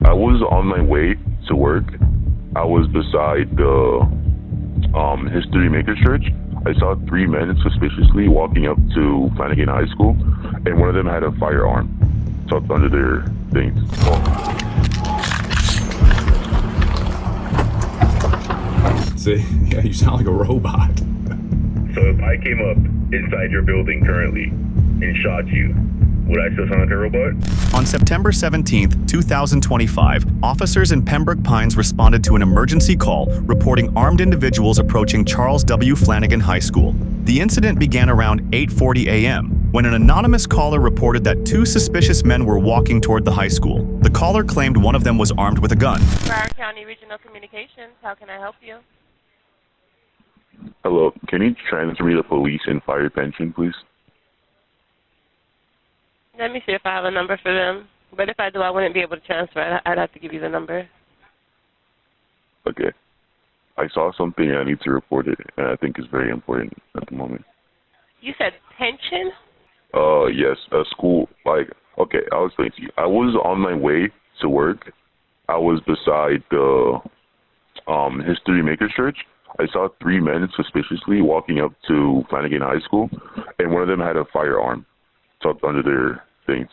I was on my way to work. I was beside the History Makers Church. I saw three men suspiciously walking up to Flanagan High School, and one of them had a firearm tucked under their things. See, yeah, you sound like a robot. So if I came up inside your building currently and shot you, would I still sound like a robot? On September 17, 2025, officers in Pembroke Pines responded to an emergency call reporting armed individuals approaching Charles W. Flanagan High School. The incident began around 8:40 a.m. when an anonymous caller reported that two suspicious men were walking toward the high school. The caller claimed one of them was armed with a gun. Broward County Regional Communications, how can I help you? Hello, can you transfer me to police and fire pension, please? Let me see if I have a number for them. But if I do, I wouldn't be able to transfer. I'd have to give you the number. Okay. I saw something and I need to report it, and I think it's very important at the moment. You said pension? Yes, a school, okay, I'll explain to you. I was on my way to work. I was beside the History Makers Church. I saw three men suspiciously walking up to Flanagan High School, and one of them had a firearm tucked under their things.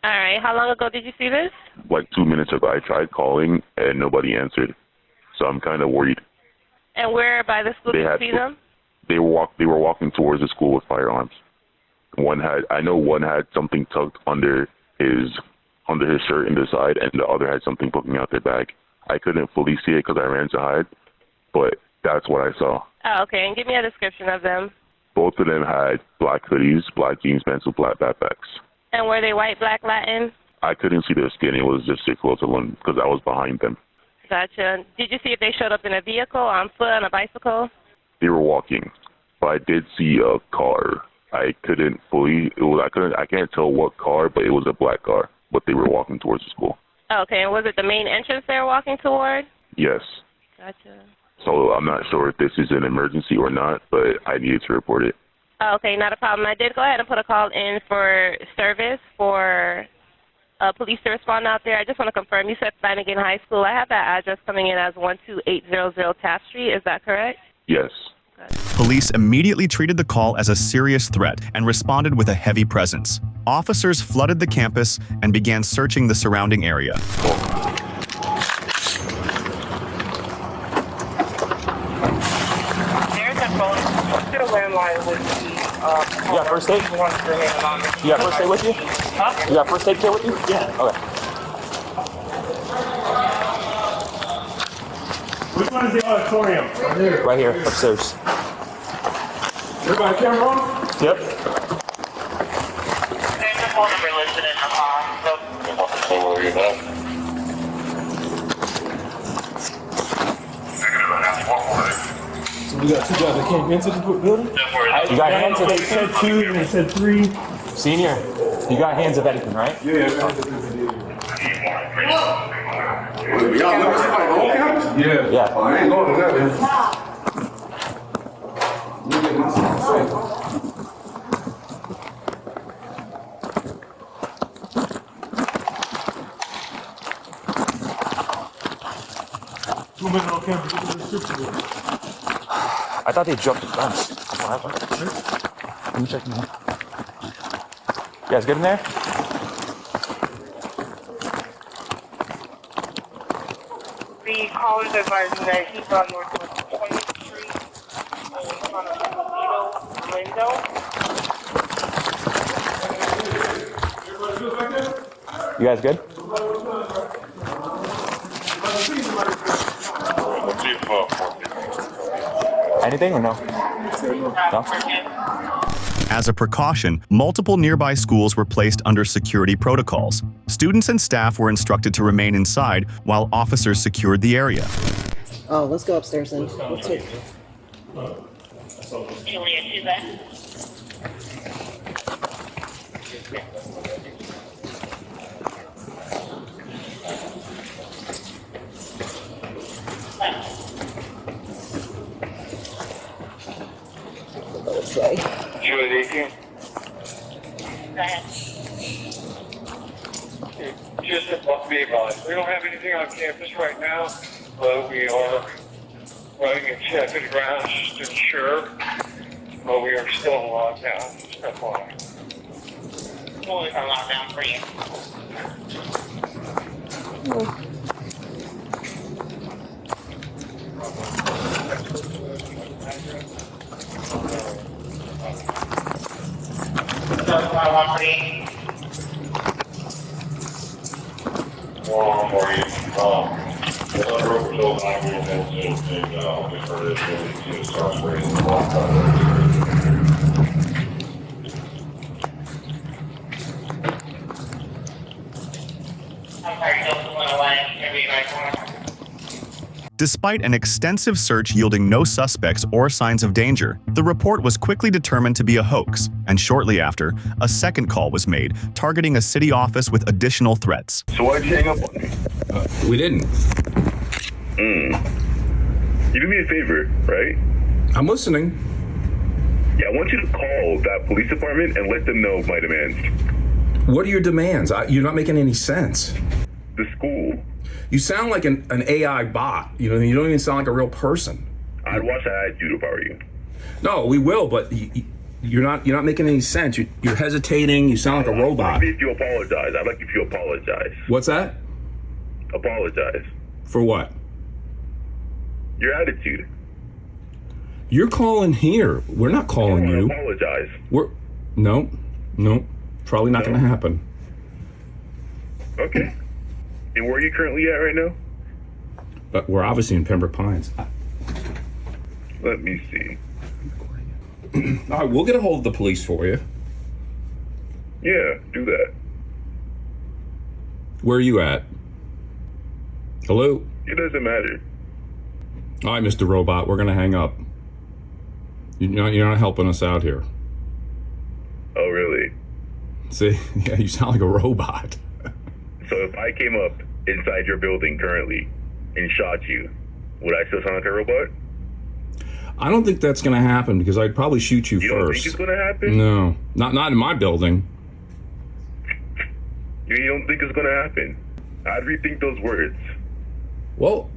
All right. How long ago did you see this? Like 2 minutes ago, I tried calling and nobody answered, so I'm kind of worried. And where by the school did you see them? They were walking towards the school with firearms. I know one had something tucked under his shirt in the side, and the other had something poking out their bag. I couldn't fully see it because I ran to hide, but that's what I saw. Oh, okay. And give me a description of them. Both of them had black hoodies, black jeans pants with black backpacks. And were they white, black, Latin? I couldn't see their skin. It was just 6 close to one because I was behind them. Gotcha. Did you see if they showed up in a vehicle, on foot, on a bicycle? They were walking, but I did see a car. I can't tell what car, but it was a black car. But they were walking towards the school. Okay. And was it the main entrance they were walking toward? Yes. Gotcha. So I'm not sure if this is an emergency or not, but I needed to report it. Okay, not a problem. I did go ahead and put a call in for service for police to respond out there. I just want to confirm. You said Flanagan High School. I have that address coming in as 12800 Taft Street. Is that correct? Yes. Police immediately treated the call as a serious threat and responded with a heavy presence. Officers flooded the campus and began searching the surrounding area. Landline with the, you got first aid? You got first aid with you? Huh? You got first aid kit with you? Yeah. Okay. Which one is the auditorium? Right here, upstairs. Everybody camera on? Yep. There's a phone number listed in the file. Don't worry about it. So we got two guys that came into the building? You got hands They of said two and they said three. Senior, you got hands of anything, right? Yeah. Yeah. I ain't going to that. Two men on campus. I thought they jumped the fence. Let me check them out. You guys good in there? The caller's advising that he's on Northwest 20th Street in front of the window. You guys good? Anything or no? No? As a precaution, multiple nearby schools were placed under security protocols. Students and staff were instructed to remain inside while officers secured the area. Oh, let's go upstairs then. Let's see. Julia, see that? Let's say. Julia, 18. Go ahead. Just to be advised, we don't have anything on campus right now, but we are running a check of the grounds to ensure, but we are still in lockdown. Just FYI. Fully on lockdown for you. Well, for you. The other patrol 911 and we heard it really to start raising the lockdown. Despite an extensive search yielding no suspects or signs of danger, the report was quickly determined to be a hoax, and shortly after, a second call was made, targeting a city office with additional threats. So why'd you hang up on me? We didn't. You do me a favor, right? I'm listening. Yeah, I want you to call that police department and let them know of my demands. What are your demands? You're not making any sense. The school. You sound like an AI bot. You know, you don't even sound like a real person. I'd watch that attitude if I were you. No, we will, but you're not making any sense. You're hesitating. You sound like a robot. I'd like if you apologize. I'd like if you apologize. What's that? Apologize. For what? Your attitude. You're calling here. We're not calling you. Apologize. No, probably not going to happen. Okay. And where are you currently at right now? But we're obviously in Pembroke Pines. Let me see. All right, we'll get a hold of the police for you. Yeah, do that. Where are you at? Hello? It doesn't matter. All right, Mr. Robot, we're going to hang up. You're not helping us out here. Oh, really? See? Yeah, you sound like a robot. So if I came up inside your building currently and shot you, would I still sound like a robot? I don't think that's going to happen because I'd probably shoot you first. You don't think it's going to happen? No, not in my building. You don't think it's going to happen? I'd rethink those words. Well,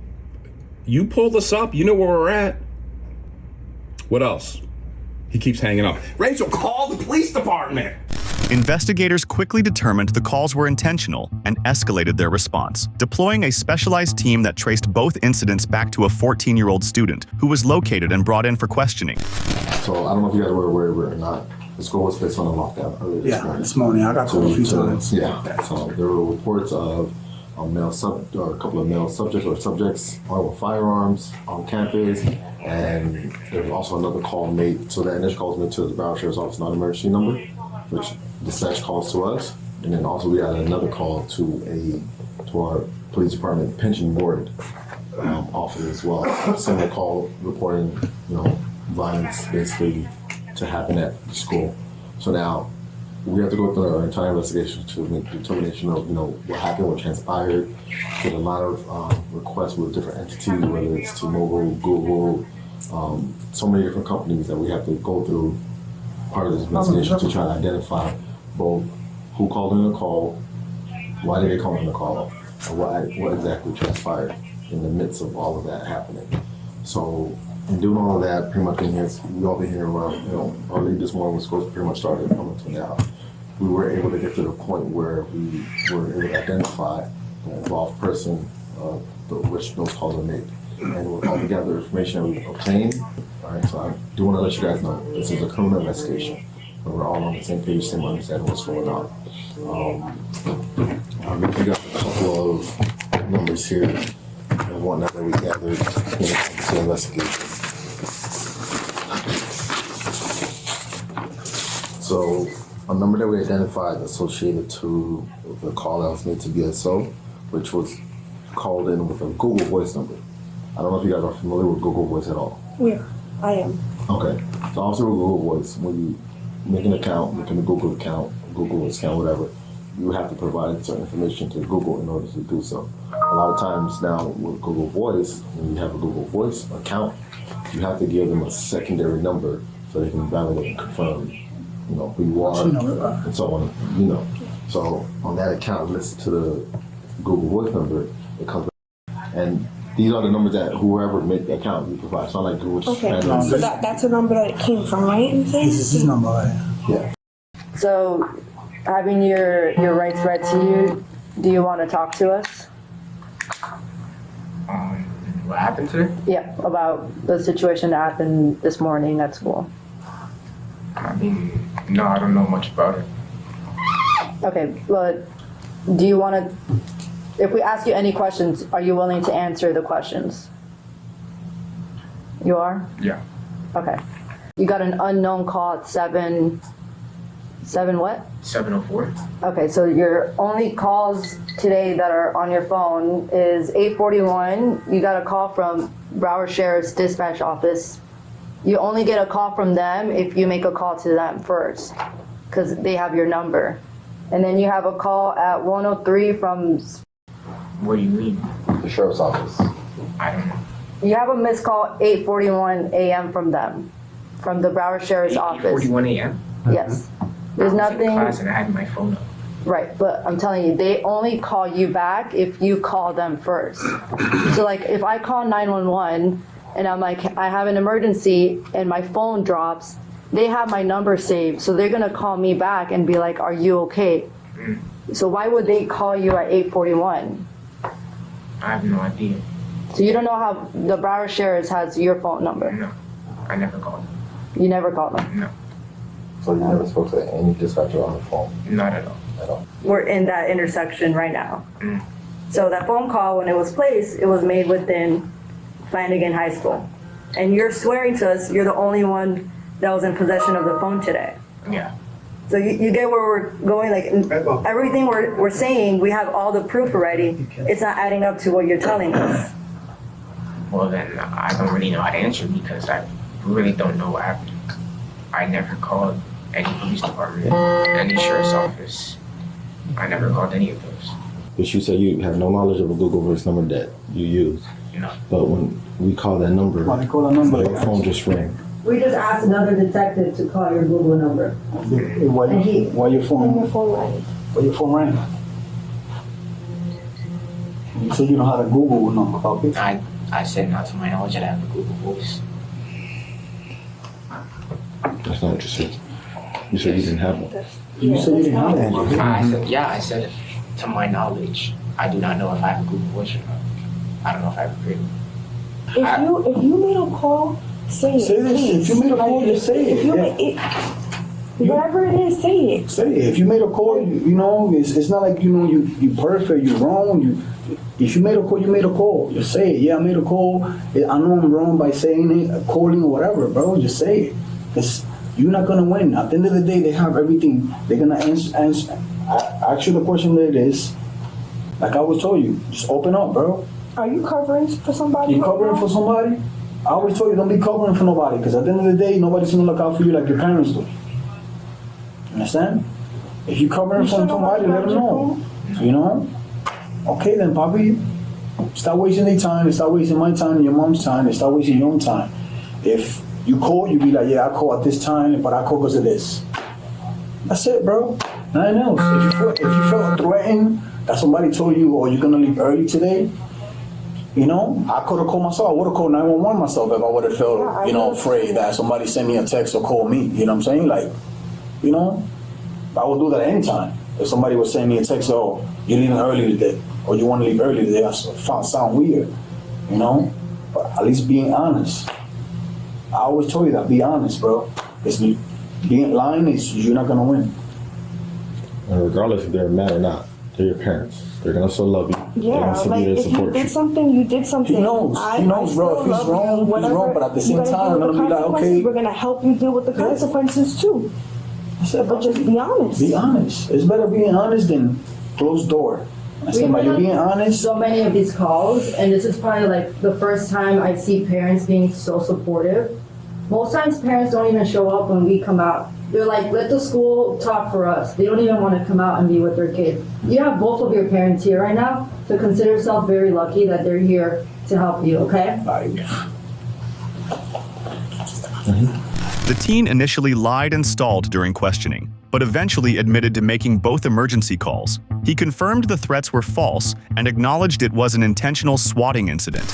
you pulled us up. You know where we're at. What else? He keeps hanging up. Rachel, call the police department. Investigators quickly determined the calls were intentional and escalated their response, deploying a specialized team that traced both incidents back to a 14-year-old student who was located and brought in for questioning. So I don't know if you guys were aware of it or not. The school was placed on a lockdown earlier this morning. I got told a few times. Yeah, so there were reports of a couple of male subjects armed with firearms on campus, and there was also another call made. So that initial call was made to the Broward Sheriff's Office non-emergency number, which dispatch calls to us, and then also we had another call to our police department pension board office as well. Similar call reporting, violence basically to happen at the school. So now we have to go through our entire investigation to make a determination of what happened, what transpired. Get a lot of requests with different entities, whether it's T-Mobile, Google, so many different companies that we have to go through part of this investigation to try to identify both who called in the call, why did they call in the call, and what exactly transpired in the midst of all of that happening. So in doing all of that, pretty much we all been here around, early this morning when school pretty much started coming to now. We were able to get to the point where we were able to identify the involved person of which those calls were made. And with all the gathered information that we obtained, all right, so I do want to let you guys know this is a criminal investigation. And we're all on the same page, same understanding what's going on. We got a couple of numbers here and whatnot that we gathered to the investigation. So a number that we identified associated to the call that was made to BSO, which was called in with a Google Voice number. I don't know if you guys are familiar with Google Voice at all. Yeah, I am. Okay, so obviously with Google Voice, when you make an account, making a Google account, whatever, you have to provide certain information to Google in order to do so. A lot of times now with Google Voice, when you have a Google Voice account, you have to give them a secondary number so they can validate and confirm, who you are and so on, So on that account, listen to the Google Voice number. It comes back. And these are the numbers that whoever made the account you provide. It's not like Google just Okay, randomly. so that's a number that it came from, right? This is his number, right? Yeah. So, having your rights read to you, do you want to talk to us? What happened today? Yeah, about the situation that happened this morning at school. I mean, no, I don't know much about it. Okay, but do you want to, if we ask you any questions, are you willing to answer the questions? You are? Yeah. Okay. You got an unknown call at 7 what? 7:04. Okay, so your only calls today that are on your phone is 841. You got a call from Broward Sheriff's Dispatch Office. You only get a call from them if you make a call to them first, because they have your number. And then you have a call at 103 from... What do you mean? The Sheriff's Office. I don't know. You have a missed call 8:41 a.m. from them, from the Broward Sheriff's Office. 8:41 a.m.? Yes. There's I was nothing... in class and I had my phone up. Right, but I'm telling you, they only call you back if you call them first. So like, if I call 911 and I'm like, I have an emergency and my phone drops, they have my number saved, so they're gonna call me back and be like, are you okay? So why would they call you at 8:41? I have no idea. So you don't know how the Broward Sheriff's has your phone number? No, I never called them. You never called them? No, So you never spoke to any dispatcher on the phone not at all. at all? We're in that intersection right now. So that phone call, when it was placed, it was made within Flanagan High School. And you're swearing to us you're the only one that was in possession of the phone today. Yeah. So you get where we're going, like everything we're saying, we have all the proof already. It's not adding up to what you're telling us. Well, then I don't really know how to answer because I really don't know what happened. I never called any police department, any sheriff's office. I never called any of those. But you said you have no knowledge of a Google Voice number that you use. No. But when we call that number, your phone just rang. We just asked another detective to call your Google number. Why your phone? Why your phone rang? You said you know how to Google number, copy? I said not to my knowledge that I have a Google Voice. That's not what you said. You said you didn't have one. You said you didn't have one. I said to my knowledge, I do not know if I have a Google Voice or not. I don't know if I have a created. If you made a call, say it. Say this. Please. If you made a call, just say it. If you made it, whatever it is, say it. Say it. If you made a call, you know, it's not like, you know, you perfect, you're wrong. If you made a call, you made a call. Just say it. Yeah, I made a call. I know I'm wrong by saying it, calling or whatever, bro. Just say it. Because you're not going to win. At the end of the day, they have everything. They're going to answer. Ask you the question that it is. Like I was told you, just open up, bro. Are you covering for somebody? You covering for somebody? I always told you, don't be covering for nobody. Because at the end of the day, nobody's going to look out for you like your parents do. Understand? If you covering for somebody, let them know. You know? Okay then, Papi. Stop wasting their time. Stop wasting my time and your mom's time. And stop wasting your own time. If you call, you be like, yeah, I call at this time, but I call because of this. That's it, bro. Nothing else. If you felt threatened that somebody told you, oh, you're going to leave early today, you know, I could have called myself. I would have called 911 myself if I would have felt, you know, afraid that somebody sent me a text or called me. You know what I'm saying? Like, you know, I would do that anytime. If somebody was sending me a text, oh, you're leaving early today, or you want to leave early today, I sound weird, you know? But at least being honest. I always told you that, be honest, bro. Being lying is, you're not going to win. And regardless if they're mad or not, they're your parents. They're going to still love you. Yeah, like if you did something, you did something. He knows, bro. If he's wrong, he's wrong. But at the same time, I'm going to be like, okay. We're going to help you deal with the consequences too. But just be honest. Be honest. It's better being honest than closed door. By you being honest. So many of these calls, and this is probably like the first time I see parents being so supportive. Most times parents don't even show up when we come out. They're like, let the school talk for us. They don't even want to come out and be with their kids. You have both of your parents here right now, so consider yourself very lucky that they're here to help you, okay? The teen initially lied and stalled during questioning. but eventually admitted to making both emergency calls. He confirmed the threats were false and acknowledged it was an intentional swatting incident.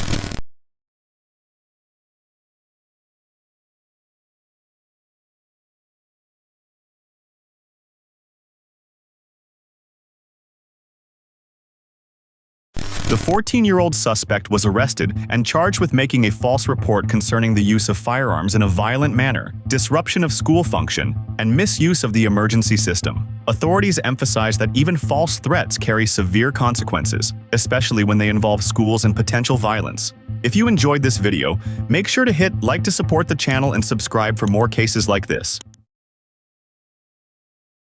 The 14-year-old suspect was arrested and charged with making a false report concerning the use of firearms in a violent manner, disruption of school function, and misuse of the emergency system. Authorities emphasize that even false threats carry severe consequences, especially when they involve schools and potential violence. If you enjoyed this video, make sure to hit like to support the channel and subscribe for more cases like this.